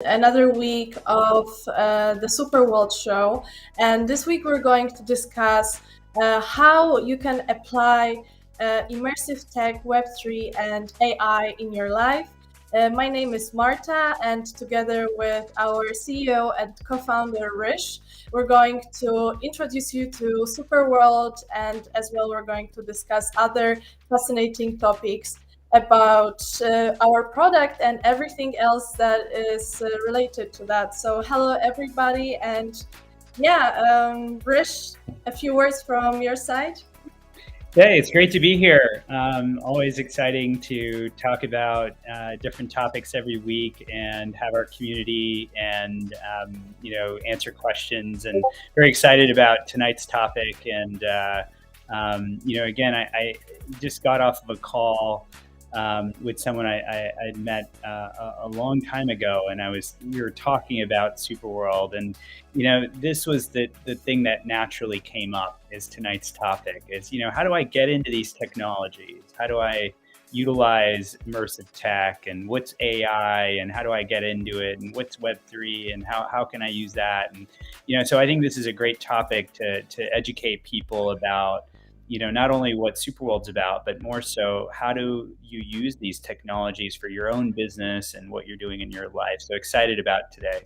another week of the SuperWorld show. And this week we're going to discuss how you can apply immersive tech, Web3, and AI in your life. My name is Marta, and together with our CEO and co-founder Hrish, we're going to introduce you to SuperWorld, and as well we're going to discuss other fascinating topics about our product and everything else that is related to that. So hello everybody, and Hrish, a few words from your side. Hey, it's great to be here. Always exciting to talk about different topics every week and have our community and answer questions. And very excited about tonight's topic. And again, I just got off of a call with someone I'd met a long time ago, and we were talking about SuperWorld, and this was the thing that naturally came up as tonight's topic is how do I get into these technologies? How do I utilize immersive tech, and what's AI, and how do I get into it, and what's Web3, and how can I use that? And so I think this is a great topic to educate people about not only what SuperWorld's about, but more so, how do you use these technologies for your own business and what you're doing in your life? So excited about today.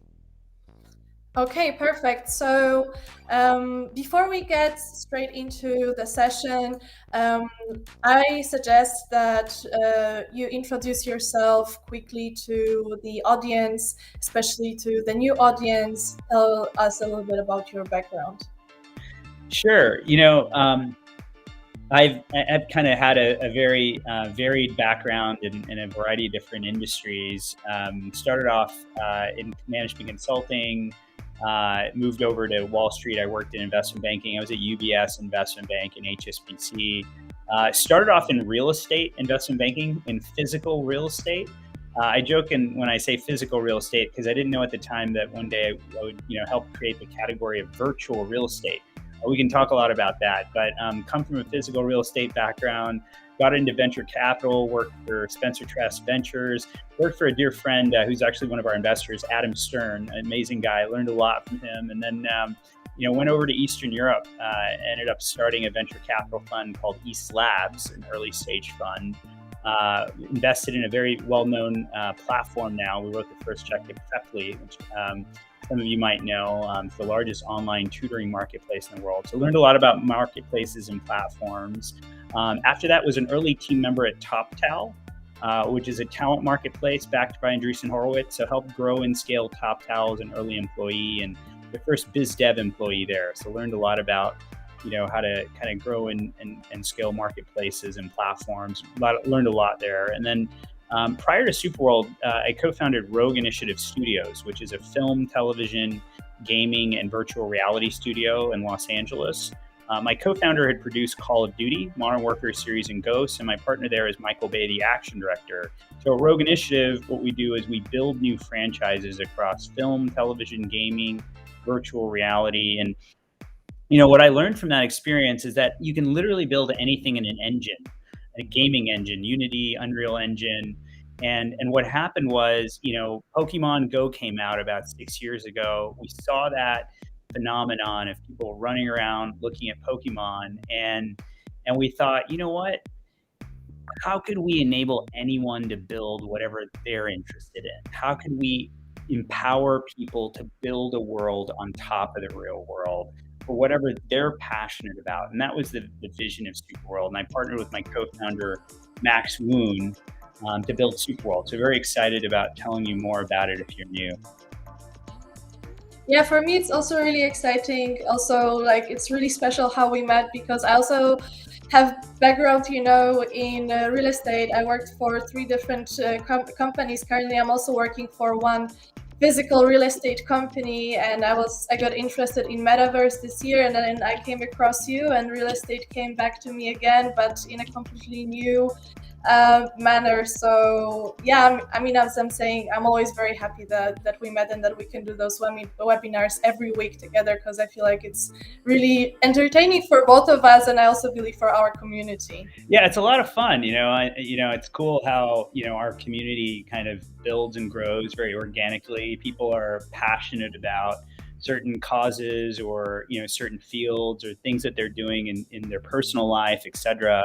Okay, perfect. So before we get straight into the session, I suggest that you introduce yourself quickly to the audience, especially to the new audience. Tell us a little bit about your background. Sure. I've kind of had a very varied background in a variety of different industries. Started off in management consulting, moved over to Wall Street. I worked in investment banking. I was at UBS investment bank and HSBC. Started off in real estate investment banking, in physical real estate. I joke when I say physical real estate because I didn't know at the time that one day I would help create the category of virtual real estate. We can talk a lot about that, but come from a physical real estate background, got into venture capital, worked for Spencer Trust Ventures, worked for a dear friend who's actually one of our investors, Adam Stern, an amazing guy. Learned a lot from him, and then went over to Eastern Europe. Ended up starting a venture capital fund called East Labs, an early stage fund. Invested in a very well-known platform now. We wrote the first check to Preply, which some of you might know, it's the largest online tutoring marketplace in the world. So learned a lot about marketplaces and platforms. After that, was an early team member at TopTal, which is a talent marketplace backed by Andreessen Horowitz. So helped grow and scale TopTal as an early employee and the first biz dev employee there. So learned a lot about how to kind of grow and scale marketplaces and platforms. Learned a lot there. And then prior to SuperWorld, I co-founded Rogue Initiative Studios, which is a film, television, gaming, and virtual reality studio in Los Angeles. My co-founder had produced Call of Duty, Modern Warfare series, and Ghosts, and my partner there is Michael Bay, the action director. So at Rogue Initiative, what we do is we build new franchises across film, television, gaming, virtual reality. And what I learned from that experience is that you can literally build anything in an engine, a gaming engine, Unity, Unreal Engine. And what happened was, Pokemon Go came out about 6 years ago. We saw that phenomenon of people running around looking at Pokemon. And we thought, what? How could we enable anyone to build whatever they're interested in? How can we empower people to build a world on top of the real world for whatever they're passionate about? And that was the vision of SuperWorld. And I partnered with my co-founder, Max Woon, to build SuperWorld. So very excited about telling you more about it if you're new. Yeah, for me, it's also really exciting. Also, it's really special how we met because I also have background, in real estate. I worked for 3 different companies. Currently, I'm also working for one physical real estate company, and I got interested in metaverse this year, and then I came across you, and real estate came back to me again, but in a completely new manner. So yeah, I mean, as I'm saying, I'm always very happy that we met and that we can do those webinars every week together, because I feel like it's really entertaining for both of us, and I also believe for our community. Yeah, it's a lot of fun. It's cool how our community kind of builds and grows very organically. People are passionate about certain causes or certain fields or things that they're doing in their personal life, etc.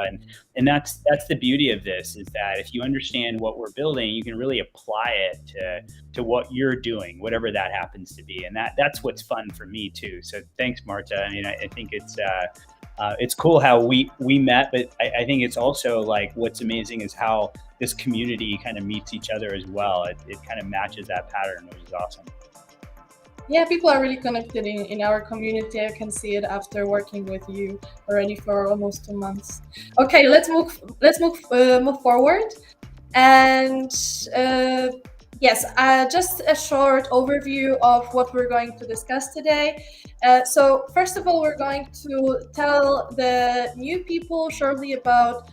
And that's the beauty of this, is that if you understand what we're building, you can really apply it to what you're doing, whatever that happens to be. And that's what's fun for me too. So thanks, Marta. I mean, I think it's cool how we met, but I think it's also like what's amazing is how this community kind of meets each other as well. It kind of matches that pattern, which is awesome. Yeah, people are really connected in our community. I can see it after working with you already for almost 2 months. Okay, let's move forward. And yes, just a short overview of what we're going to discuss today. So first of all, we're going to tell the new people shortly about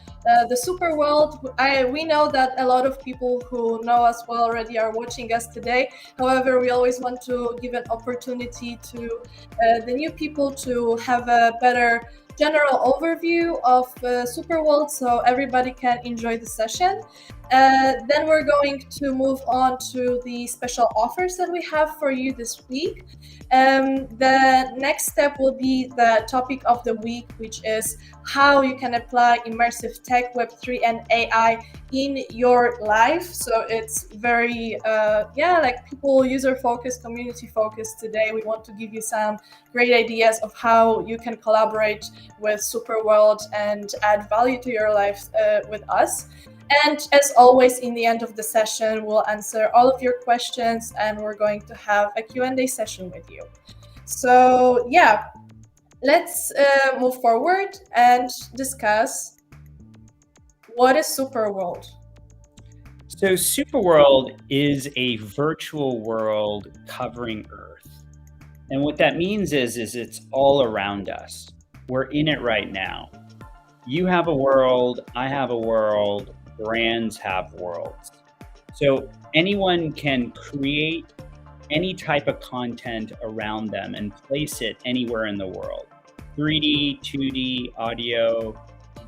the SuperWorld. We know that a lot of people who know us well already are watching us today. However, we always want to give an opportunity to the new people to have a better general overview of SuperWorld, so everybody can enjoy the session. Then we're going to move on to the special offers that we have for you this week. The next step will be the topic of the week, which is how you can apply immersive tech, Web3, and AI in your life. So it's very, like people user focused, community focused today. We want to give you some great ideas of how you can collaborate with SuperWorld and add value to your life with us. And as always, in the end of the session, we'll answer all of your questions, and we're going to have a Q&A session with you. So yeah, let's move forward and discuss what is SuperWorld. So SuperWorld is a virtual world covering Earth. And what that means is it's all around us. We're in it right now. You have a world, I have a world, brands have worlds. So anyone can create any type of content around them and place it anywhere in the world. 3D, 2D, audio,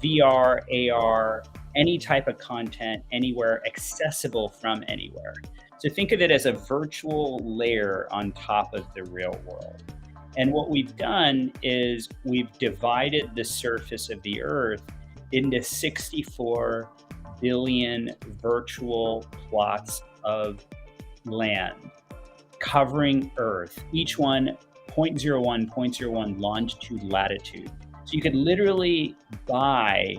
VR, AR, any type of content anywhere, accessible from anywhere. So think of it as a virtual layer on top of the real world. And what we've done is we've divided the surface of the Earth into 64 billion virtual plots of land covering Earth, each one 0.01, 0.01 longitude, latitude. So you could literally buy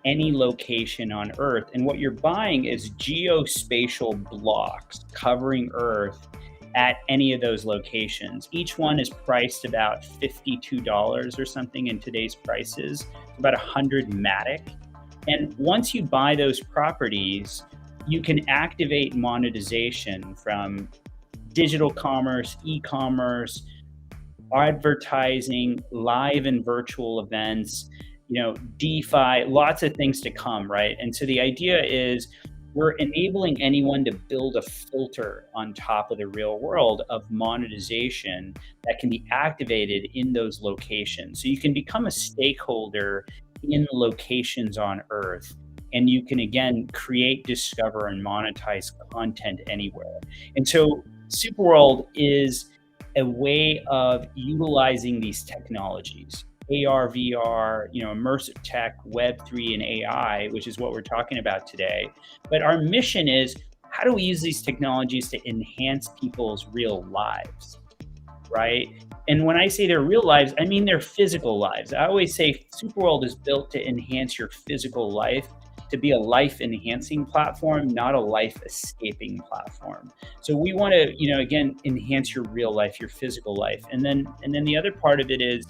any location on Earth. And what you're buying is geospatial blocks covering Earth at any of those locations. Each one is priced about $52 or something in today's prices, about 100 Matic. And once you buy those properties, you can activate monetization from digital commerce, e-commerce, advertising, live and virtual events, DeFi, lots of things to come, right? And so the idea is we're enabling anyone to build a filter on top of the real world of monetization that can be activated in those locations. So you can become a stakeholder in locations on Earth, and you can again create, discover, and monetize content anywhere. And so SuperWorld is a way of utilizing these technologies, AR, VR, immersive tech, Web3, and AI, which is what we're talking about today. But our mission is, how do we use these technologies to enhance people's real lives, right? And when I say their real lives, I mean their physical lives. I always say SuperWorld is built to enhance your physical life, to be a life-enhancing platform, not a life-escaping platform. So we want to, again, enhance your real life, your physical life. And then the other part of it is,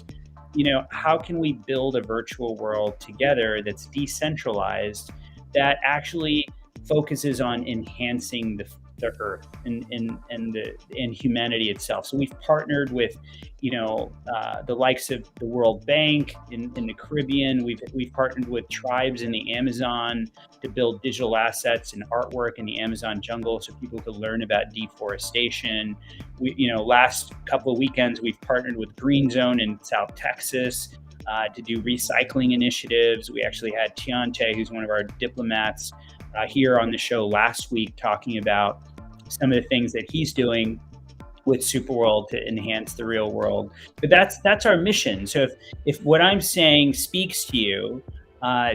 how can we build a virtual world together that's decentralized, that actually focuses on enhancing the earth and humanity itself. So we've partnered with, the likes of the World Bank in the Caribbean. We've partnered with tribes in the Amazon to build digital assets and artwork in the Amazon jungle, so people could learn about deforestation. Last couple of weekends, we've partnered with Green Zone in South Texas to do recycling initiatives. We actually had Tiante, who's one of our diplomats, here on the show last week talking about some of the things that he's doing with SuperWorld to enhance the real world. But that's our mission. So if what I'm saying speaks to you,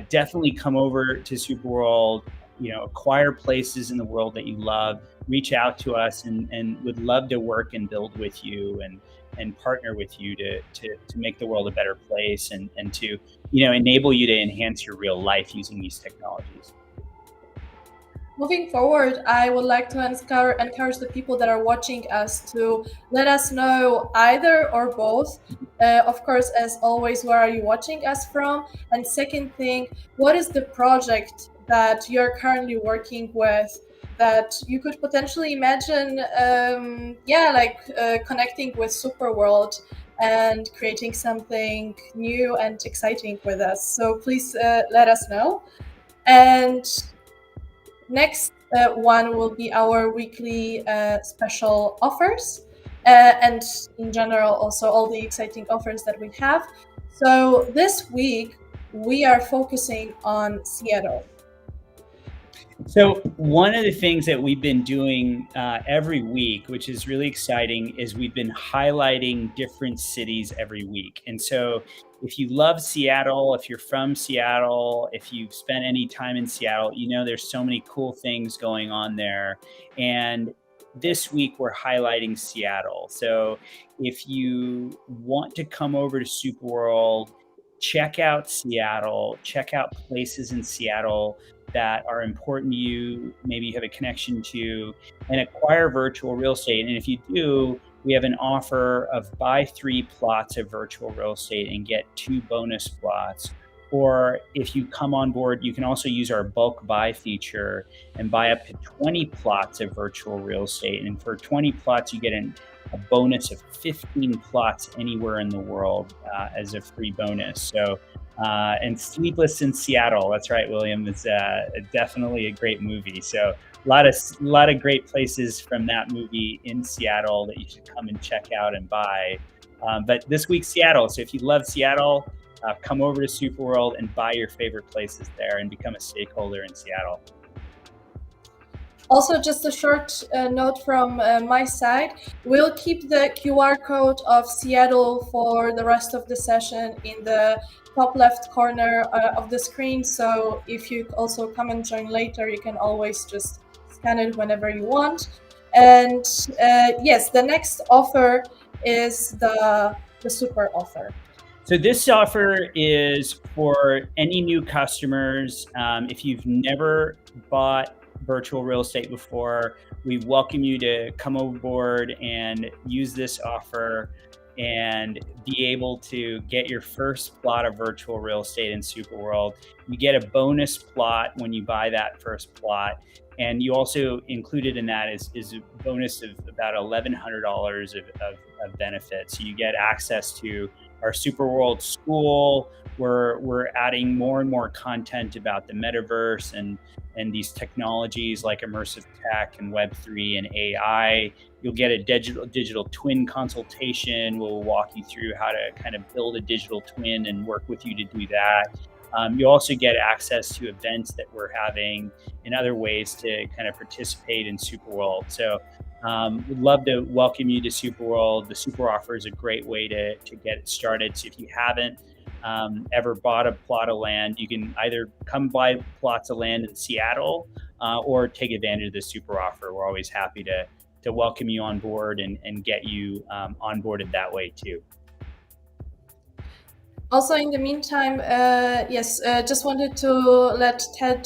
definitely come over to SuperWorld, acquire places in the world that you love, reach out to us, and would love to work and build with you and partner with you to make the world a better place and to enable you to enhance your real life using these technologies. Moving forward, I would like to encourage the people that are watching us to let us know either or both. Of course, as always, where are you watching us from? And second thing, what is the project that you're currently working with that you could potentially imagine, connecting with SuperWorld and creating something new and exciting with us. So please let us know. And next one will be our weekly special offers, and in general also all the exciting offers that we have. So this week we are focusing on Seattle. So one of the things that we've been doing every week, which is really exciting, is we've been highlighting different cities every week. And so if you love Seattle, if you're from Seattle, if you've spent any time in Seattle, there's so many cool things going on there. And this week we're highlighting Seattle. So if you want to come over to SuperWorld, check out Seattle, check out places in Seattle that are important to you, maybe you have a connection to, and acquire virtual real estate. And if you do, we have an offer of buy 3 plots of virtual real estate and get 2 bonus plots. Or if you come on board, you can also use our bulk buy feature and buy up to 20 plots of virtual real estate. And for 20 plots, you get a bonus of 15 plots anywhere in the world as a free bonus. So, and Sleepless in Seattle, that's right, William, is definitely a great movie. So a lot of great places from that movie in Seattle that you should come and check out and buy. But this week's Seattle. So if you love Seattle, come over to SuperWorld and buy your favorite places there and become a stakeholder in Seattle. Also, just a short note from my side, we'll keep the QR code of Seattle for the rest of the session in the top left corner of the screen. So if you also come and join later, you can always just scan it whenever you want. And yes, the next offer is the super offer. So this offer is for any new customers. If you've never bought virtual real estate before, we welcome you to come aboard and use this offer and be able to get your first plot of virtual real estate in SuperWorld. You get a bonus plot when you buy that first plot. And you also included in that is a bonus of about $1,100 of benefits. So you get access to our SuperWorld school. We're adding more and more content about the metaverse and these technologies like immersive tech and Web3 and AI. You'll get a digital twin consultation. We'll walk you through how to kind of build a digital twin and work with you to do that. You also get access to events that we're having and other ways to kind of participate in SuperWorld. So we'd love to welcome you to SuperWorld. The Super Offer is a great way to get started. So if you haven't ever bought a plot of land, you can either come buy plots of land in Seattle or take advantage of the Super Offer. We're always happy to welcome you on board and get you onboarded that way too. Also, in the meantime, just wanted to let Ted,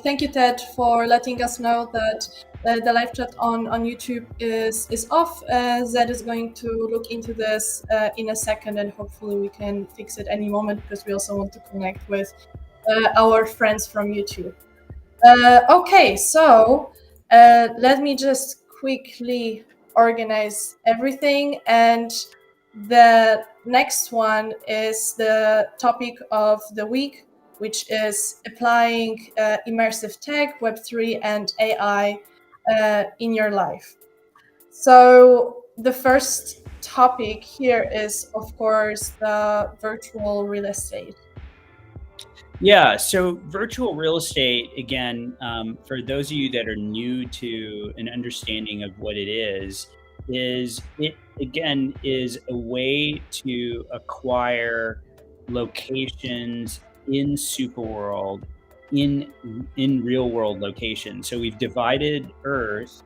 thank you, Ted, for letting us know that the live chat on YouTube is off. Zed is going to look into this in a second, and hopefully we can fix it any moment because we also want to connect with our friends from YouTube. Okay, so Let me just quickly organize everything. And the next one is the topic of the week, which is applying immersive tech, Web3, and AI in your life. So the first topic here is, of course, the virtual real estate. Yeah, so virtual real estate, again, for those of you that are new to an understanding of what it is it again is a way to acquire locations in SuperWorld in real world locations. So we've divided Earth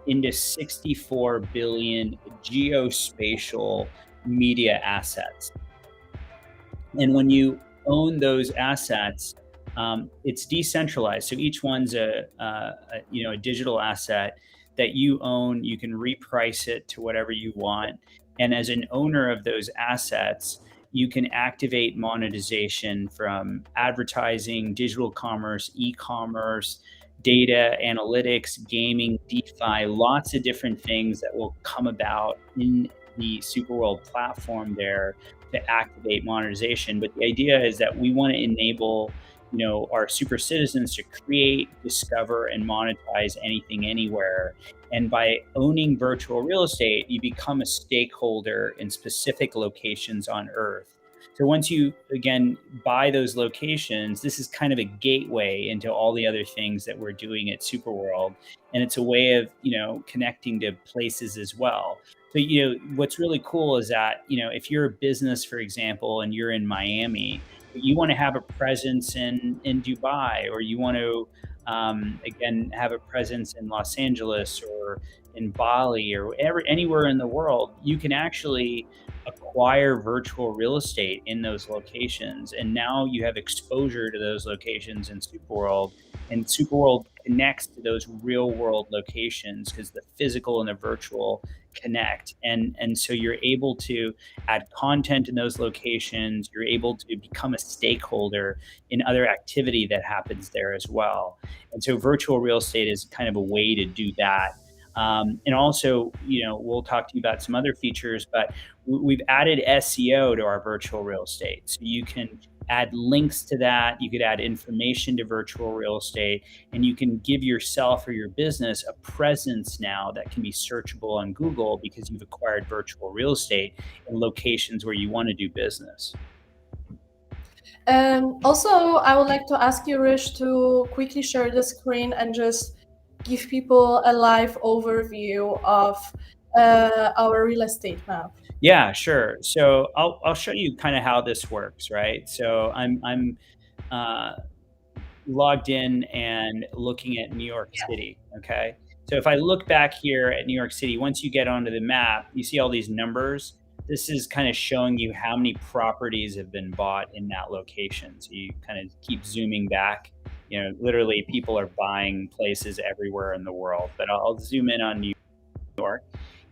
into 64 billion geospatial media assets. And when you own those assets, it's decentralized. So each one's a digital asset that you own. You can reprice it to whatever you want. And as an owner of those assets, you can activate monetization from advertising, digital commerce, e-commerce, data analytics, gaming, DeFi, lots of different things that will come about in the Superworld platform there to activate monetization. But the idea is that we want to enable, our super citizens to create, discover, and monetize anything anywhere. And by owning virtual real estate, you become a stakeholder in specific locations on Earth. So once you again buy those locations, this is kind of a gateway into all the other things that we're doing at Superworld. And it's a way of, connecting to places as well. So, what's really cool is that, if you're a business, for example, and you're in Miami, but you want to have a presence in Dubai, or you want to, again, have a presence in Los Angeles or in Bali or anywhere in the world, you can actually acquire virtual real estate in those locations. And now you have exposure to those locations in Superworld. And Superworld connects to those real world locations because the physical and the virtual connect. And so you're able to add content in those locations. You're able to become a stakeholder in other activity that happens there as well. And so virtual real estate is kind of a way to do that. And also, we'll talk to you about some other features, but we've added SEO to our virtual real estate. So you can add links to that. You could add information to virtual real estate, and you can give yourself or your business a presence now that can be searchable on Google because you've acquired virtual real estate in locations where you want to do business. Also, I would like to ask you, Hrish, to quickly share the screen and just give people a live overview of our real estate map. Yeah, sure. So I'll show you kind of how this works, right? So I'm uh, logged in and looking at New York Yeah. City. Okay. So if I look back here at New York City, once you get onto the map, you see all these numbers. This is kind of showing you how many properties have been bought in that location. So you kind of keep zooming back. Literally people are buying places everywhere in the world, but I'll zoom in on New York.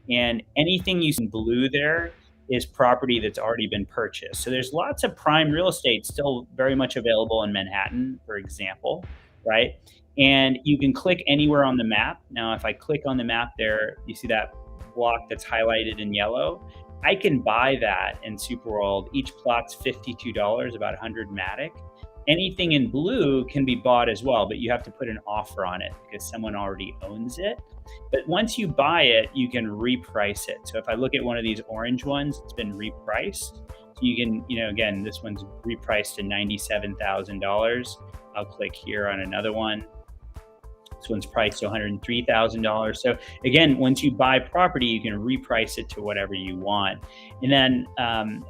And anything you see in blue there is property that's already been purchased. So there's lots of prime real estate still very much available in Manhattan, for example, right? And you can click anywhere on the map. Now, if I click on the map there, you see that block that's highlighted in yellow. I can buy that in Superworld. Each plot's $52, about 100 Matic. Anything in blue can be bought as well, but you have to put an offer on it because someone already owns it. But once you buy it, you can reprice it. So if I look at one of these orange ones, it's been repriced. So you can, again, this one's repriced to $97,000. I'll click here on another one. This one's priced to $103,000. So again, once you buy property, you can reprice it to whatever you want. And then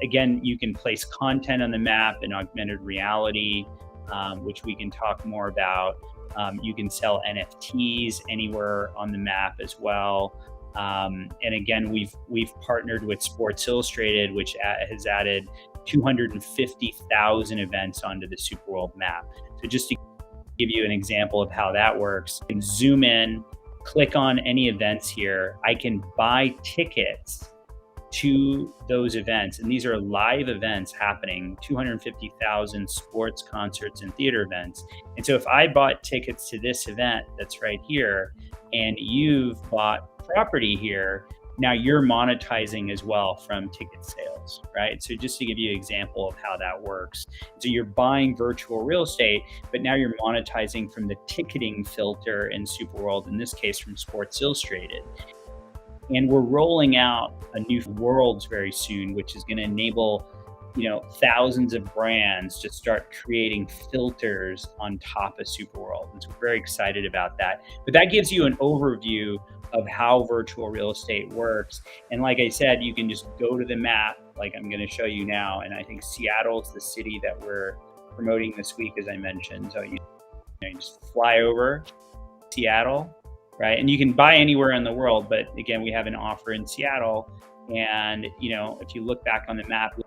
again, you can place content on the map in augmented reality, which we can talk more about. You can sell NFTs anywhere on the map as well. And again, we've partnered with Sports Illustrated, which has added 250,000 events onto the Superworld map. So just to give you an example of how that works, you can zoom in, click on any events here. I can buy tickets to those events. And these are live events happening, 250,000 sports, concerts, and theater events. And so if I bought tickets to this event that's right here, and you've bought property here, now you're monetizing as well from ticket sales, right? So just to give you an example of how that works. So you're buying virtual real estate, but now you're monetizing from the ticketing filter in SuperWorld, in this case from Sports Illustrated. And we're rolling out a new worlds very soon, which is going to enable thousands of brands to start creating filters on top of SuperWorld. And so we're very excited about that. But that gives you an overview of how virtual real estate works. And like I said, you can just go to the map, like I'm going to show you now. And I think Seattle is the city that we're promoting this week, as I mentioned. So you just fly over Seattle, right? And you can buy anywhere in the world, but again, we have an offer in Seattle. And if you look back on the map,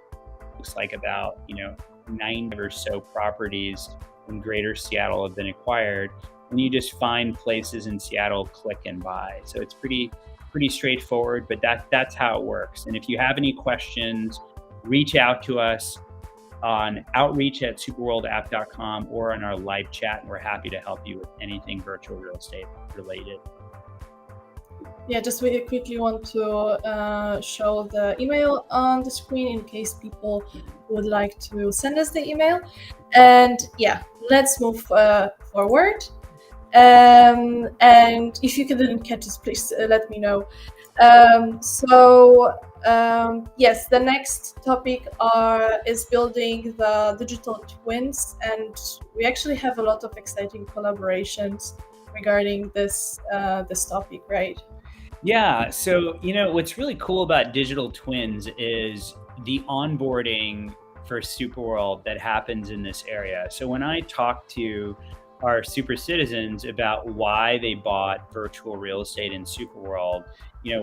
looks like about 90 or so properties in greater Seattle have been acquired, and you just find places in Seattle, click and buy. So it's pretty straightforward, but that's how it works. And if you have any questions, reach out to us on outreach@superworldapp.com or on our live chat, and we're happy to help you with anything virtual real estate related. Yeah, just really quickly want to show the email on the screen in case people would like to send us the email. And yeah, let's move forward. And if you didn't catch this, please let me know. Yes, the next topic is building the digital twins, and we actually have a lot of exciting collaborations regarding this topic, right? Yeah. So, what's really cool about digital twins is the onboarding for SuperWorld that happens in this area. So when I talk to our super citizens about why they bought virtual real estate in SuperWorld,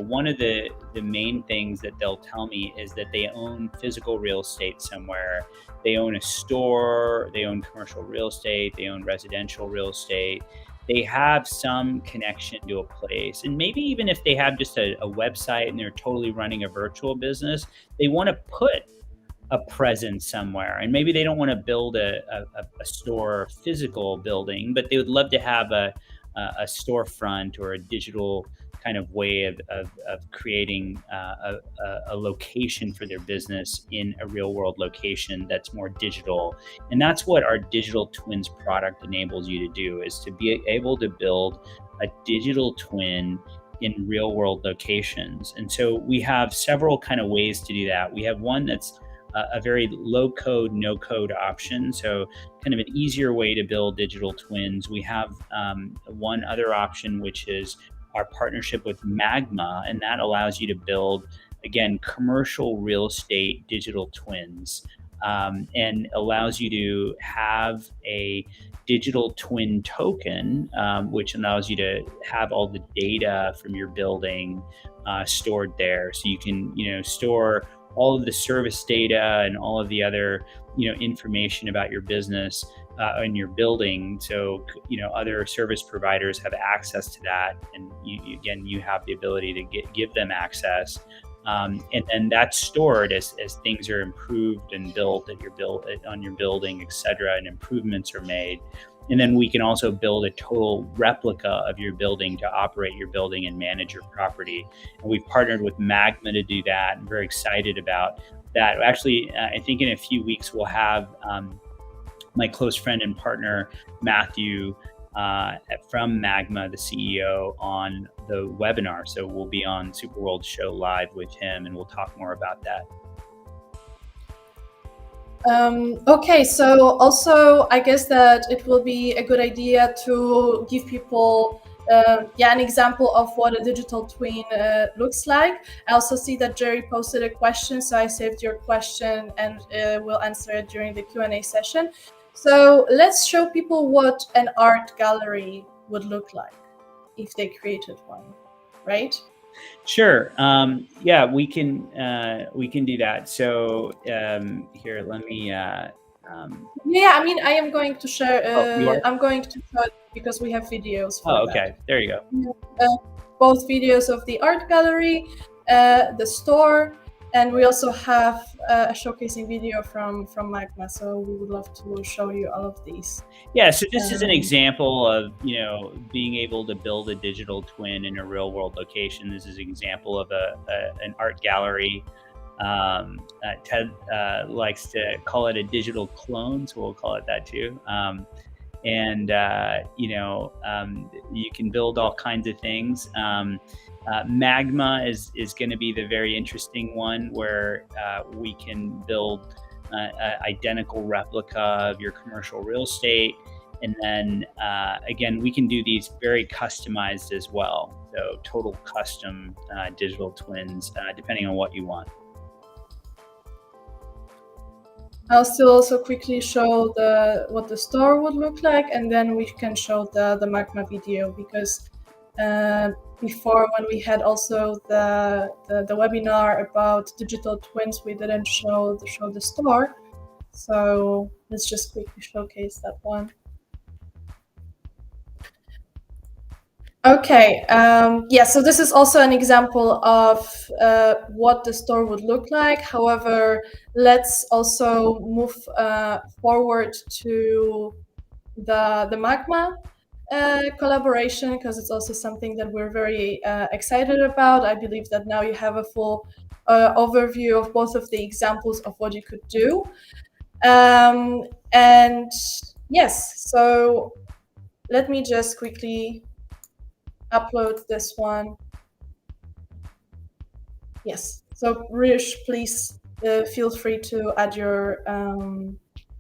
one of the main things that they'll tell me is that they own physical real estate somewhere. They own a store, they own commercial real estate, they own residential real estate. They have some connection to a place. And maybe even if they have just a website and they're totally running a virtual business, they want to put a presence somewhere. And maybe they don't want to build a store physical building, but they would love to have a storefront or a digital kind of way of creating a location for their business in a real world location that's more digital. And that's what our digital twins product enables you to do, is to be able to build a digital twin in real world locations. And so we have several kind of ways to do that. We have one that's a very low code, no code option. So kind of an easier way to build digital twins. We have one other option, which is our partnership with Magma, and that allows you to build, again, commercial real estate digital twins, and allows you to have a digital twin token, which allows you to have all the data from your building stored there. So you can, store all of the service data and all of the other, information about your business in your building. So, other service providers have access to that, and you have the ability to give them access. And then that's stored as things are improved and built on your building, et cetera, and improvements are made. And then we can also build a total replica of your building to operate your building and manage your property. And we've partnered with Magma to do that. I'm very excited about that. Actually, I think in a few weeks we'll have my close friend and partner, Matthew, from Magma, the CEO, on the webinar. So we'll be on SuperWorld Show live with him, and we'll talk more about that. Okay, so also I guess that it will be a good idea to give people an example of what a digital twin looks like. I also see that Jerry posted a question, so I saved your question and we'll answer it during the Q&A session. So let's show people what an art gallery would look like if they created one, right? Sure. Yeah, we can do that. So here, let me. Yeah, I mean, I am going to share. I'm going to show it because we have videos. For okay. There you go. Both videos of the art gallery, the store, And we also have a showcasing video from Magma, so we would love to show you all of these. Yeah, so this is an example of, being able to build a digital twin in a real world location. This is an example of an art gallery. Ted likes to call it a digital clone, so we'll call it that too. And you can build all kinds of things. Magma is going to be the very interesting one, where we can build an identical replica of your commercial real estate. And then again, we can do these very customized as well. So total custom digital twins, depending on what you want. I'll still also quickly show what the store would look like, and then we can show the Magma video, because before, when we had also the webinar about digital twins, we didn't show the store. So let's just quickly showcase that one. Okay, yeah, so this is also an example of what the store would look like. However, let's also move forward to the Magma collaboration, because it's also something that we're very excited about. I believe that now you have a full overview of both of the examples of what you could do. And yes, so let me just quickly upload this one. Yes, so Hrish, please feel free to add your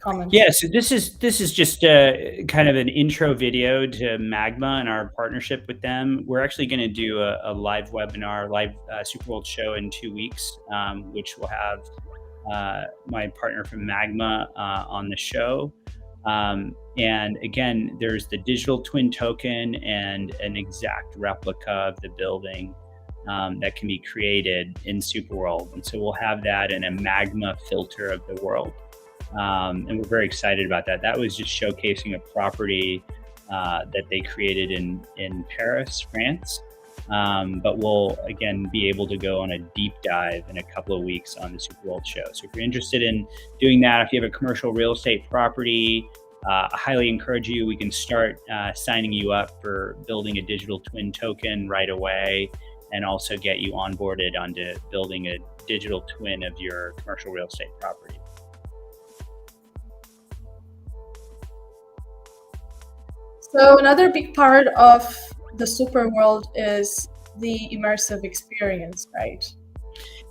comments. Yeah, so this is just kind of an intro video to Magma and our partnership with them. We're actually going to do a live webinar, live SuperWorld show in 2 weeks, which will have my partner from Magma on the show. And again, there's the digital twin token and an exact replica of the building that can be created in SuperWorld. And so we'll have that in a Magma filter of the world. And we're very excited about that. That was just showcasing a property that they created in Paris, France. But we'll, again, be able to go on a deep dive in a couple of weeks on the SuperWorld show. So if you're interested in doing that, if you have a commercial real estate property, I highly encourage you. We can start signing you up for building a digital twin token right away, and also get you onboarded onto building a digital twin of your commercial real estate property. So another big part of the SuperWorld is the immersive experience, right?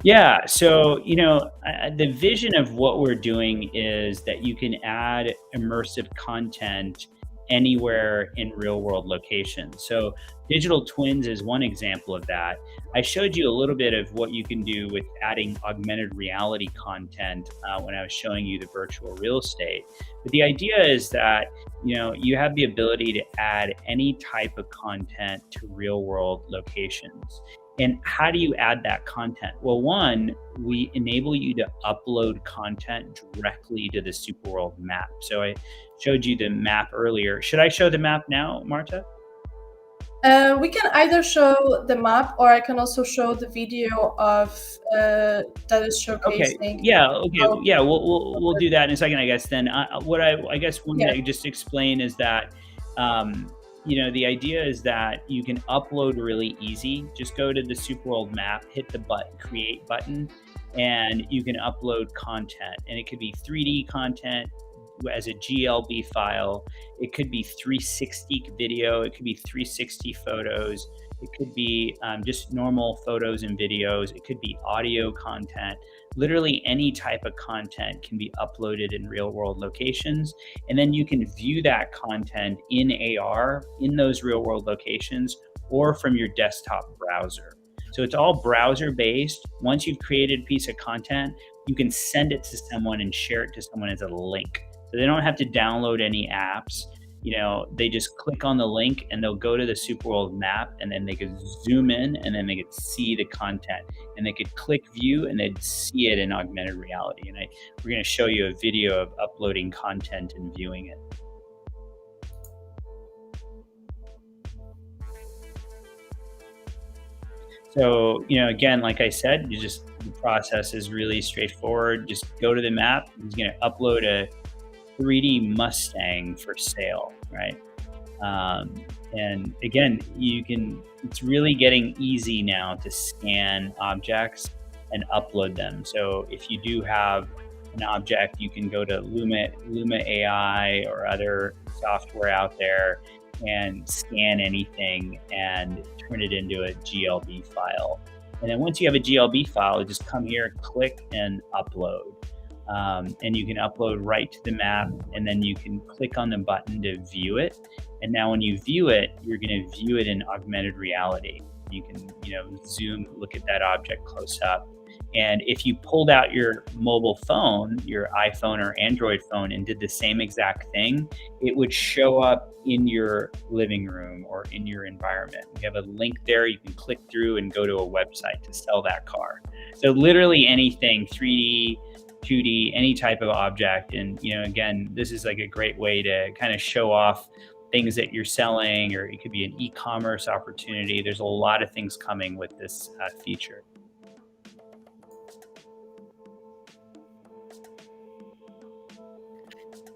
Yeah, so the vision of what we're doing is that you can add immersive content anywhere in real world locations. So digital twins is one example of that. I showed you a little bit of what you can do with adding augmented reality content when I was showing you the virtual real estate. But the idea is that you have the ability to add any type of content to real world locations. And how do you add that content? Well, one, we enable you to upload content directly to the SuperWorld map. So I showed you the map earlier. Should I show the map now, Marta? We can either show the map, or I can also show the video of that is showcasing. Okay. Yeah. Okay. Yeah. We'll do that in a second, I guess. Then what I guess one thing I just explain is that the idea is that you can upload really easy. Just go to the SuperWorld map, hit the create button, and you can upload content. And it could be 3D content as a GLB file. It could be 360 video. It could be 360 photos. It could be just normal photos and videos. It could be audio content. Literally any type of content can be uploaded in real world locations. And then you can view that content in AR in those real world locations, or from your desktop browser. So it's all browser based. Once you've created a piece of content, you can send it to someone and share it to someone as a link. So they don't have to download any apps. They just click on the link and they'll go to the SuperWorld map, and then they could zoom in, and then they could see the content, and they could click view, and they'd see it in augmented reality. And we're going to show you a video of uploading content and viewing it. So, again, like I said, the process is really straightforward. Just go to the map. He's going to upload a 3D Mustang for sale, right? And again, it's really getting easy now to scan objects and upload them. So if you do have an object, you can go to Luma AI or other software out there and scan anything and turn it into a GLB file. And then once you have a GLB file, just come here, click and upload. And you can upload right to the map, and then you can click on the button to view it. And now when you view it, you're going to view it in augmented reality. You can, zoom, look at that object close up. And if you pulled out your mobile phone, your iPhone or Android phone, and did the same exact thing, it would show up in your living room or in your environment. We have a link there. You can click through and go to a website to sell that car. So literally anything, 3D, 2D, any type of object. And, again, this is like a great way to kind of show off things that you're selling, or it could be an e-commerce opportunity. There's a lot of things coming with this feature.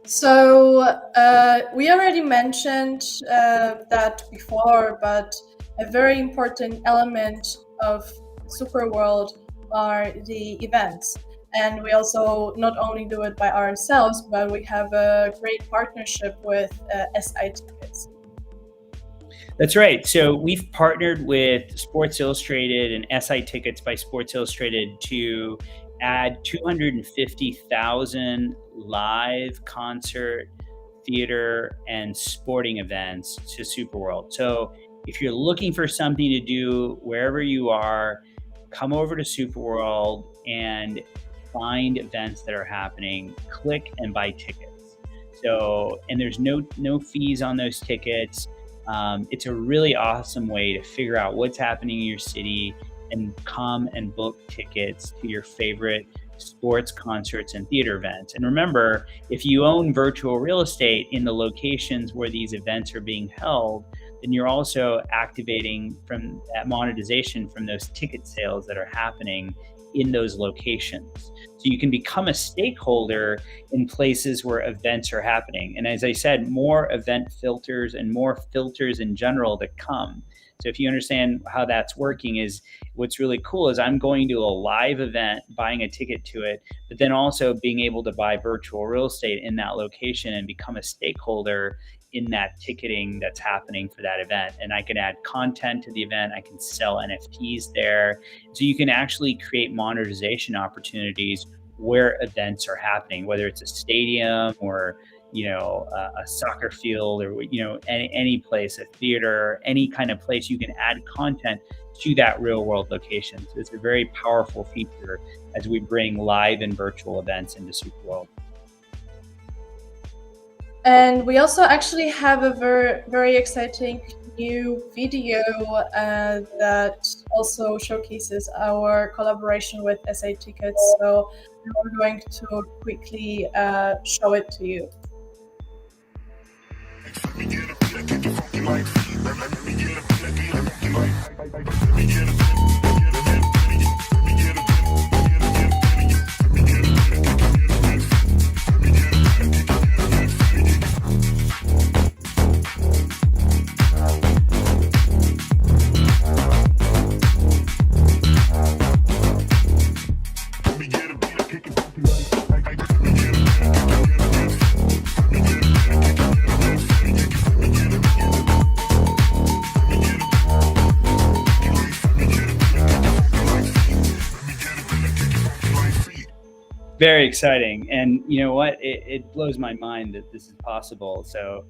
So we already mentioned that before, but a very important element of SuperWorld are the events. And we also not only do it by ourselves, but we have a great partnership with SI Tickets. That's right. So we've partnered with Sports Illustrated and SI Tickets by Sports Illustrated to add 250,000 live concert, theater, and sporting events to SuperWorld. So if you're looking for something to do wherever you are, come over to SuperWorld and find events that are happening, click and buy tickets. So, and there's no fees on those tickets. It's a really awesome way to figure out what's happening in your city and come and book tickets to your favorite sports, concerts, and theater events. And remember, if you own virtual real estate in the locations where these events are being held, then you're also activating from that monetization from those ticket sales that are happening in those locations. So you can become a stakeholder in places where events are happening. And as I said, more event filters and more filters in general that come. So if you understand how that's working, is what's really cool is I'm going to a live event, buying a ticket to it, but then also being able to buy virtual real estate in that location and become a stakeholder in that ticketing that's happening for that event. And I can add content to the event. I can sell NFTs there. So you can actually create monetization opportunities where events are happening, whether it's a stadium or a soccer field, or any place, a theater, any kind of place. You can add content to that real world location. So it's a very powerful feature as we bring live and virtual events into SuperWorld. And we also actually have a very, very exciting new video that also showcases our collaboration with SI Tickets. So we're going to quickly show it to you. Very exciting. And you know what? It blows my mind that this is possible. So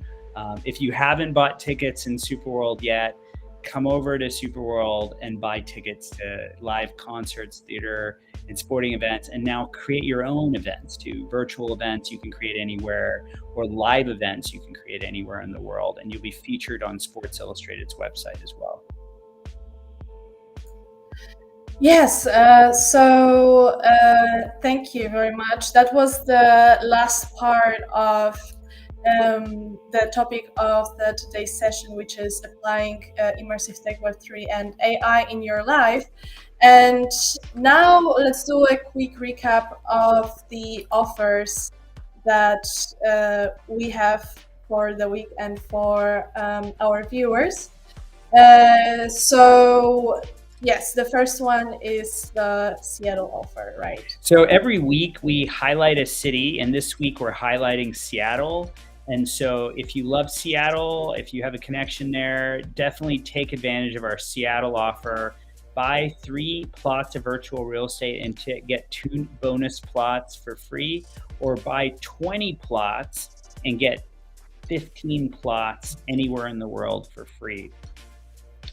if you haven't bought tickets in SuperWorld yet, come over to SuperWorld and buy tickets to live concerts, theater, and sporting events, and now create your own events too. Virtual events you can create anywhere, or live events you can create anywhere in the world, and you'll be featured on Sports Illustrated's website as well. Yes, thank you very much. That was the last part of the topic of today's session, which is applying immersive tech, Web3, and AI in your life. And now let's do a quick recap of the offers that we have for the week and for our viewers. So yes, the first one is the Seattle offer, right? So every week we highlight a city, and this week we're highlighting Seattle. And so if you love Seattle, if you have a connection there, definitely take advantage of our Seattle offer. Buy 3 plots of virtual real estate and get 2 bonus plots for free, or buy 20 plots and get 15 plots anywhere in the world for free.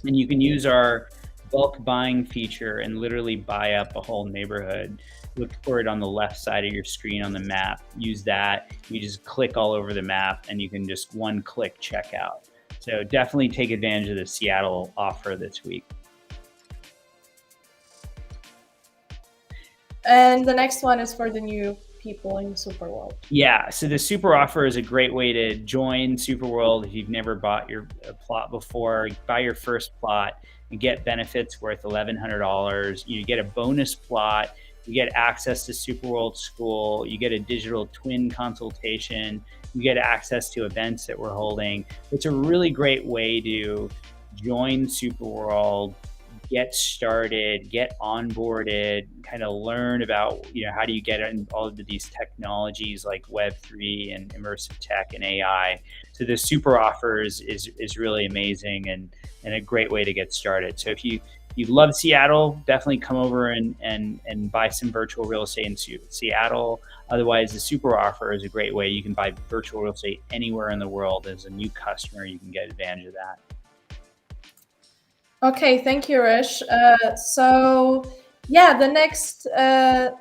And you can use our bulk buying feature and literally buy up a whole neighborhood. Look for it on the left side of your screen on the map. Use that. You just click all over the map and you can just one click check out. So definitely take advantage of the Seattle offer this week. And the next one is for the new people in SuperWorld. Yeah, so the super offer is a great way to join SuperWorld. If you've never bought your plot before, buy your first plot and get benefits worth $1,100. You get a bonus plot, you get access to SuperWorld School, you get a digital twin consultation, you get access to events that we're holding. It's a really great way to join SuperWorld, get started, get onboarded, kind of learn about, how do you get involved with these technologies like Web3 and immersive tech and AI. So the super offers is really amazing and a great way to get started. So if you love Seattle, definitely come over and buy some virtual real estate in Seattle. Otherwise, the super offer is a great way. You can buy virtual real estate anywhere in the world. As a new customer, you can get advantage of that. Okay, thank you, Hrish. So yeah, the next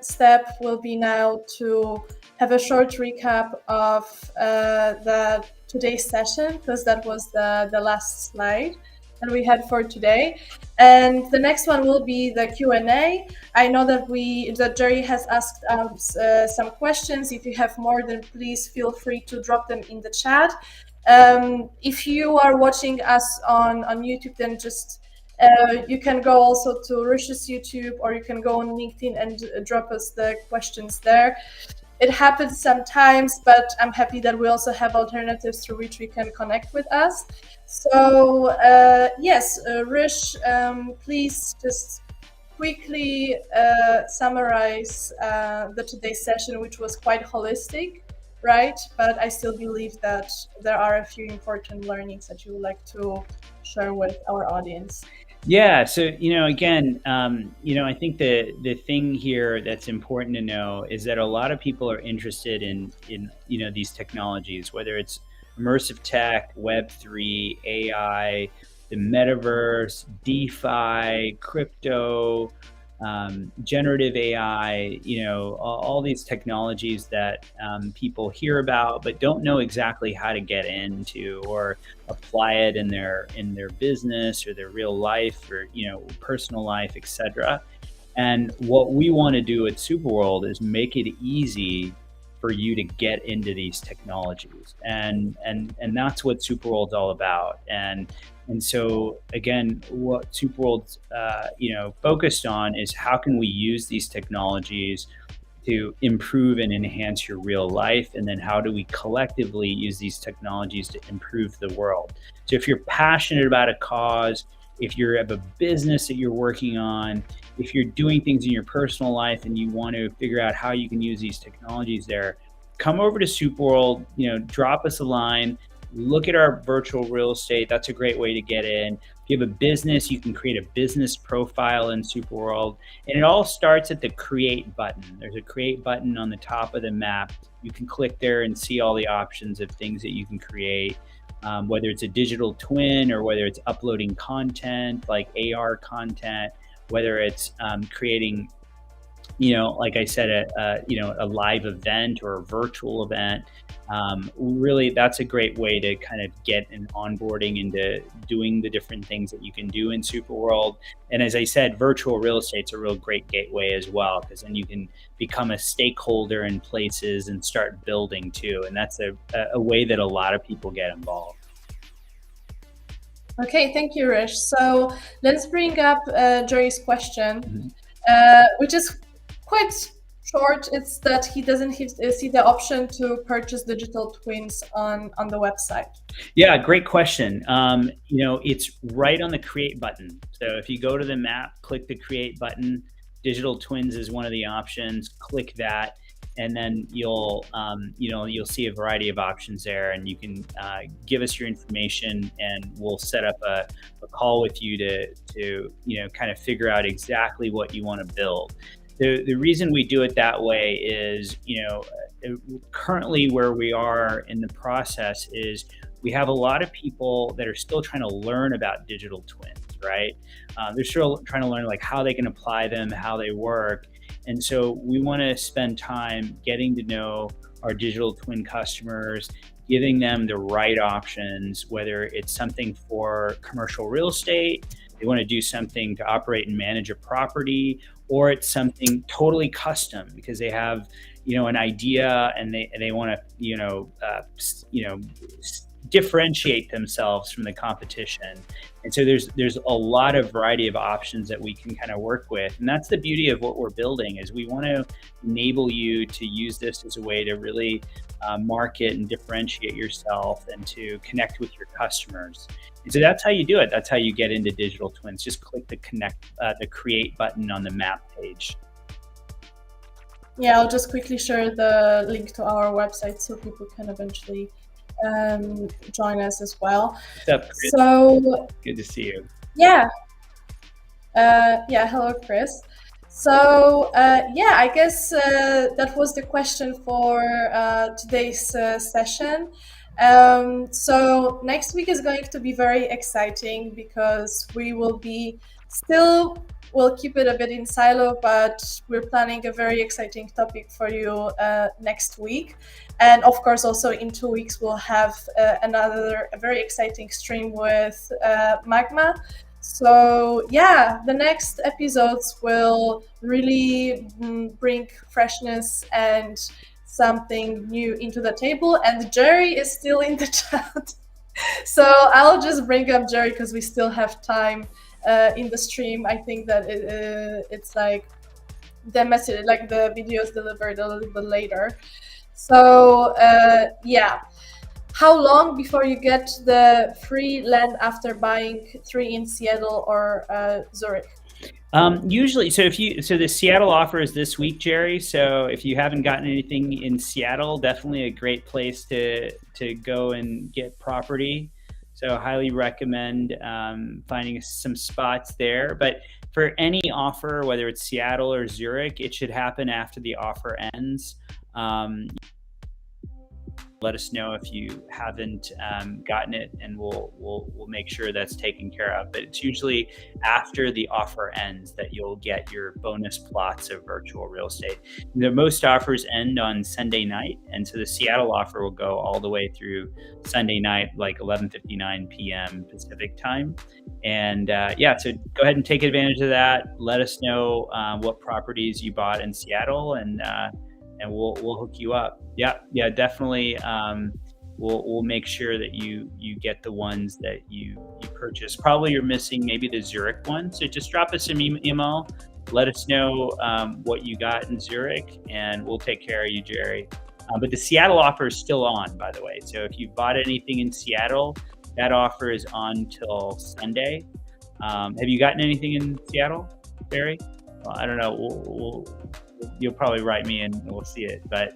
step will be now to have a short recap of the today's session, because that was the last slide that we had for today. And the next one will be the Q&A. I know that Jerry has asked some questions. If you have more, then please feel free to drop them in the chat. If you are watching us on YouTube, then just you can go also to Hrish's YouTube, or you can go on LinkedIn and drop us the questions there. It happens sometimes, but I'm happy that we also have alternatives through which we can connect with us. So yes, Hrish, please just quickly summarize today's session, which was quite holistic, right? But I still believe that there are a few important learnings that you would like to share with our audience. Yeah. So, again, I think the thing here that's important to know is that a lot of people are interested in these technologies, whether it's immersive tech, Web3, AI, the metaverse, DeFi, crypto, generative AI, all these technologies that people hear about but don't know exactly how to get into or apply it in their business or their real life or personal life, etc. And what we want to do at SuperWorld is make it easy for you to get into these technologies, and that's what SuperWorld's all about. And so again, what SuperWorld's focused on is how can we use these technologies to improve and enhance your real life, and then how do we collectively use these technologies to improve the world. So if you're passionate about a cause, if you have a business that you're working on, if you're doing things in your personal life and you want to figure out how you can use these technologies there, come over to SuperWorld, drop us a line. Look at our virtual real estate. That's a great way to get in. If you have a business, you can create a business profile in SuperWorld. And it all starts at the create button. There's a create button on the top of the map. You can click there and see all the options of things that you can create, whether it's a digital twin or whether it's uploading content like AR content, whether it's creating like I said, a live event or a virtual event. Really, that's a great way to kind of get an onboarding into doing the different things that you can do in SuperWorld. And as I said, virtual real estate's a real great gateway as well, because then you can become a stakeholder in places and start building too. And that's a way that a lot of people get involved. Okay, thank you, Hrish. So let's bring up Jerry's question, which is quite short. It's that he doesn't see the option to purchase digital twins on the website. Yeah, great question. It's right on the create button. So if you go to the map, click the create button. Digital twins is one of the options. Click that, and then you'll see a variety of options there, and you can give us your information, and we'll set up a call with you to kind of figure out exactly what you want to build. The reason we do it that way is, currently where we are in the process is we have a lot of people that are still trying to learn about digital twins, right? They're still trying to learn like how they can apply them, how they work. And so we want to spend time getting to know our digital twin customers, giving them the right options, whether it's something for commercial real estate, they want to do something to operate and manage a property, or it's something totally custom because they have, an idea and they want to, differentiate themselves from the competition. And so there's a lot of variety of options that we can kind of work with. And that's the beauty of what we're building, is we want to enable you to use this as a way to really market and differentiate yourself and to connect with your customers. And so that's how you do it. That's how you get into digital twins. Just click the create button on the map page. Yeah, I'll just quickly share the link to our website so people can eventually join us as well. What's up, Chris? So good to see you. Yeah. Hello, Chris. So I guess that was the question for today's session. So next week is going to be very exciting because we will be we'll keep it a bit in silo, but we're planning a very exciting topic for you next week. And of course, also in 2 weeks, we'll have another very exciting stream with Magma. So the next episodes will really bring freshness and something new into the table. And Jerry is still in the chat. So I'll just bring up Jerry because we still have time in the stream. I think that it's like the message, like the video is delivered a little bit later. So how long before you get the free land after buying 3 in Seattle or Zurich? Usually, so the Seattle offer is this week, Jerry. So if you haven't gotten anything in Seattle, definitely a great place to go and get property. So highly recommend finding some spots there. But for any offer, whether it's Seattle or Zurich, it should happen after the offer ends. Let us know if you haven't gotten it, and we'll make sure that's taken care of. But it's usually after the offer ends that you'll get your bonus plots of virtual real estate. Most offers end on Sunday night, and so the Seattle offer will go all the way through Sunday night, like 11:59 p.m. Pacific time. And so go ahead and take advantage of that. Let us know what properties you bought in Seattle, and we'll hook you up. Yeah, definitely. We'll make sure that you get the ones that you purchase. Probably you're missing maybe the Zurich one. So just drop us an email. Let us know what you got in Zurich, and we'll take care of you, Jerry. But the Seattle offer is still on, by the way. So if you bought anything in Seattle, that offer is on till Sunday. Have you gotten anything in Seattle, Barry? Well, I don't know. You'll probably write me and we'll see it. But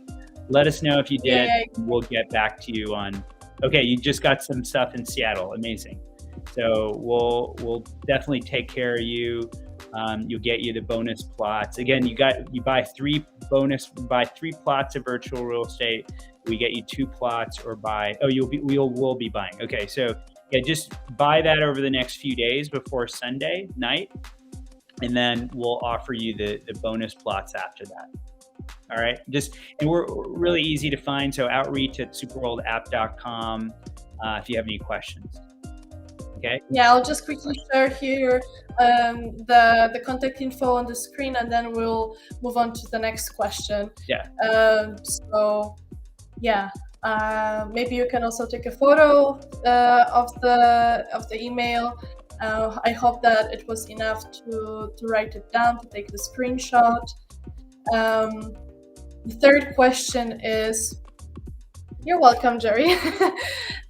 let us know if you did. Yeah. We'll get back to you on. Okay, you just got some stuff in Seattle. Amazing. So we'll definitely take care of you. You'll get you the bonus plots. Again, you buy 3 plots of virtual real estate. We get you 2 plots, or we'll be buying. Okay, so just buy that over the next few days before Sunday night. and then we'll offer you the bonus plots after that. All right. And we're really easy to find. So outreach@superworldapp.com if you have any questions. Okay. Yeah, I'll just quickly share here the contact info on the screen, and then we'll move on to the next question. Yeah. So yeah, maybe you can also take a photo of the email. I hope that it was enough to write it down, to take the screenshot. The third question is, you're welcome, Jerry.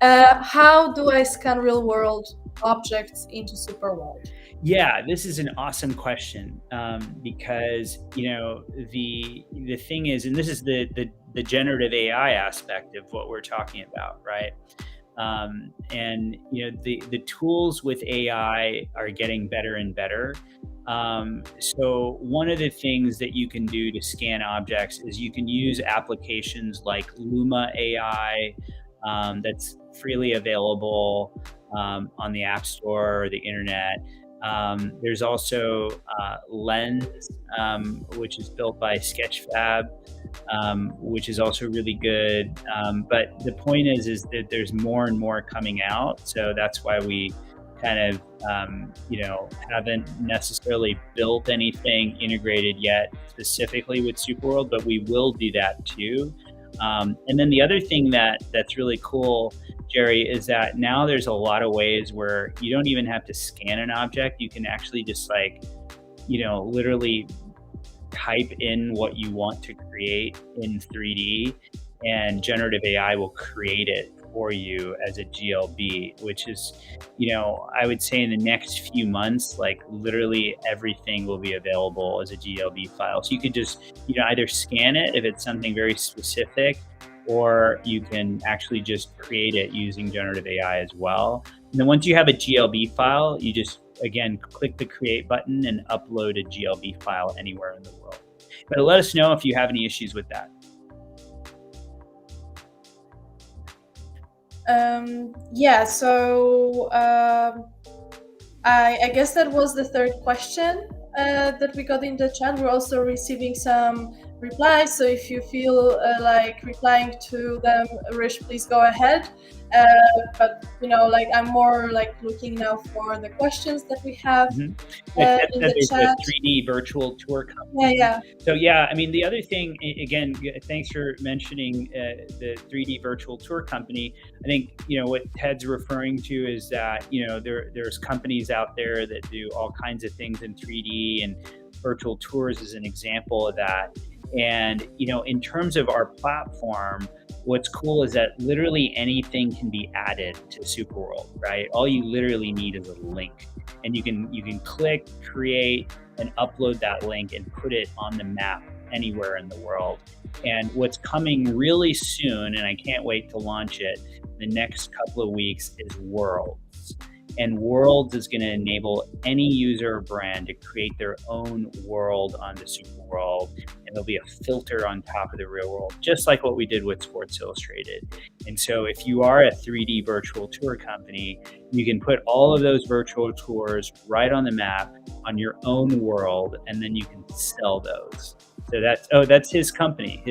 How do I scan real world objects into SuperWorld? Yeah, this is an awesome question because the thing is, and this is the generative AI aspect of what we're talking about, right? And the tools with AI are getting better and better. So one of the things that you can do to scan objects is you can use applications like Luma AI that's freely available on the App Store or the internet. There's also Lens, which is built by Sketchfab, which is also really good. But the point is that there's more and more coming out. So that's why we kind of, haven't necessarily built anything integrated yet specifically with SuperWorld, but we will do that too. And then the other thing that's really cool, Jerry, is that now there's a lot of ways where you don't even have to scan an object. You can actually just literally type in what you want to create in 3D, and generative AI will create it for you as a GLB, which is, I would say in the next few months, like literally everything will be available as a GLB file. So you could just, either scan it if it's something very specific, or you can actually just create it using generative AI as well. And then once you have a GLB file, you just, again, click the create button and upload a GLB file anywhere in the world. But let us know if you have any issues with that. So I guess that was the third question that we got in the chat. We're also receiving some replies, so if you feel like replying to them, Hrish, please go ahead. But I'm more looking now for the questions that we have in the chat. A 3D virtual tour company. Yeah. So the other thing, again, thanks for mentioning the 3D virtual tour company. I think what Ted's referring to is that there's companies out there that do all kinds of things in 3D, and virtual tours is an example of that. And in terms of our platform, what's cool is that literally anything can be added to SuperWorld, right? All you literally need is a link, and you can click, create, and upload that link and put it on the map anywhere in the world. And what's coming really soon, and I can't wait to launch it the next couple of weeks, is Worlds. And Worlds is going to enable any user or brand to create their own world on the SuperWorld, and there'll be a filter on top of the real world, just like what we did with Sports Illustrated. And so if you are a 3D virtual tour company, you can put all of those virtual tours right on the map on your own world, and then you can sell those. So that's his company.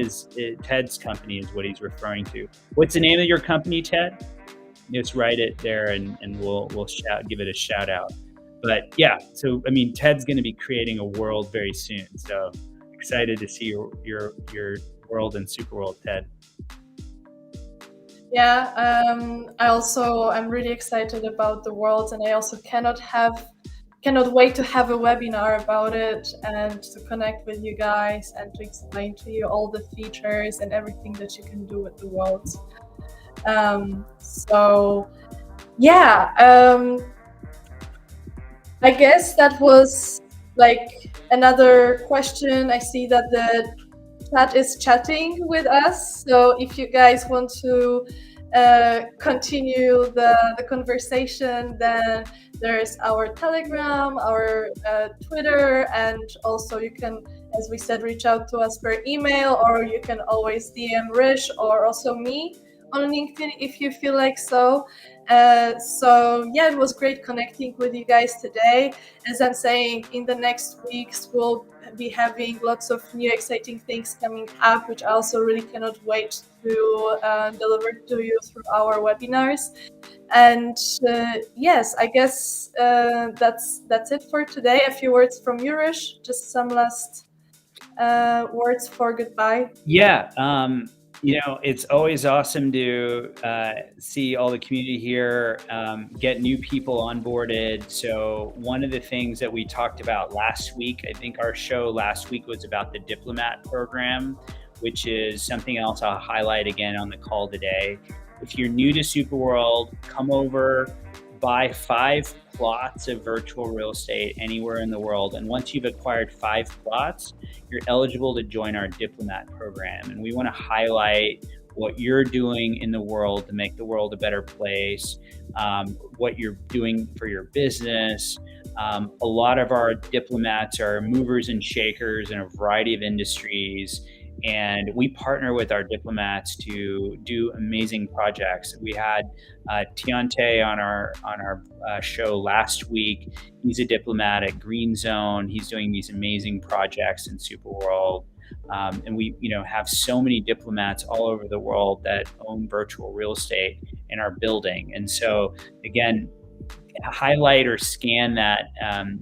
Ted's company is what he's referring to. What's the name of your company, Ted? Just write it there, and we'll give it a shout out. But yeah, so Ted's going to be creating a world very soon. So excited to see your world in SuperWorld, Ted. Yeah, I'm really excited about the world, and I also cannot wait to have a webinar about it and to connect with you guys and to explain to you all the features and everything that you can do with the world. I guess that was another question. I see that the chat is chatting with us, so if you guys want to continue the conversation, then there's our Telegram, our Twitter, and also you can, as we said, reach out to us per email, or you can always DM Hrish or also me on LinkedIn if you feel like so. So yeah, it was great connecting with you guys today. As I'm saying, in the next weeks we'll be having lots of new exciting things coming up, which I also really cannot wait to deliver to you through our webinars. And yes, I guess that's it for today. A few words from you, Hrish. Just some last words for goodbye. Yeah, it's always awesome to see all the community here, get new people onboarded. So one of the things that we talked about last week, I think our show last week was about the Diplomat program, which is something else I'll highlight again on the call today. If you're new to SuperWorld, come over, buy 5 plots of virtual real estate anywhere in the world. And once you've acquired 5 plots, you're eligible to join our Diplomat program. And we want to highlight what you're doing in the world to make the world a better place, what you're doing for your business. A lot of our diplomats are movers and shakers in a variety of industries. And we partner with our diplomats to do amazing projects. We had Tiante on our show last week. He's a diplomat at Green Zone. He's doing these amazing projects in SuperWorld. And we have so many diplomats all over the world that own virtual real estate in our building. And so again, highlight or scan that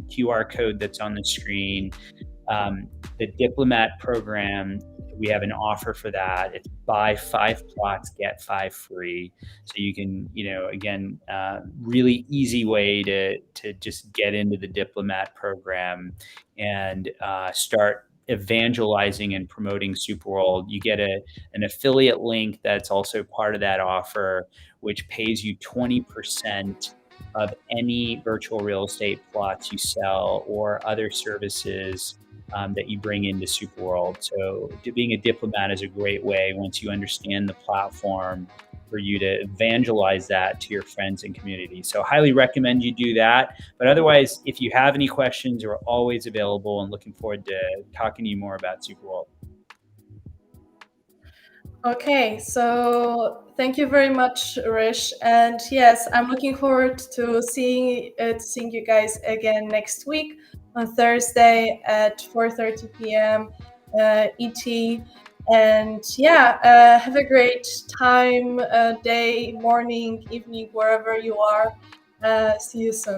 QR code that's on the screen. The Diplomat program, we have an offer for that. It's buy 5 plots, get 5 free. So you can, again, really easy way to just get into the Diplomat program and start evangelizing and promoting SuperWorld. You get an affiliate link that's also part of that offer, which pays you 20% of any virtual real estate plots you sell or other services that you bring into SuperWorld. So being a diplomat is a great way, once you understand the platform, for you to evangelize that to your friends and community. So highly recommend you do that. But otherwise, if you have any questions, we're always available and looking forward to talking to you more about SuperWorld. Okay, so thank you very much, Hrish. And yes, I'm looking forward to seeing you guys again next week on Thursday at 4:30 p.m. ET. And yeah, have a great time, day, morning, evening, wherever you are. See you soon.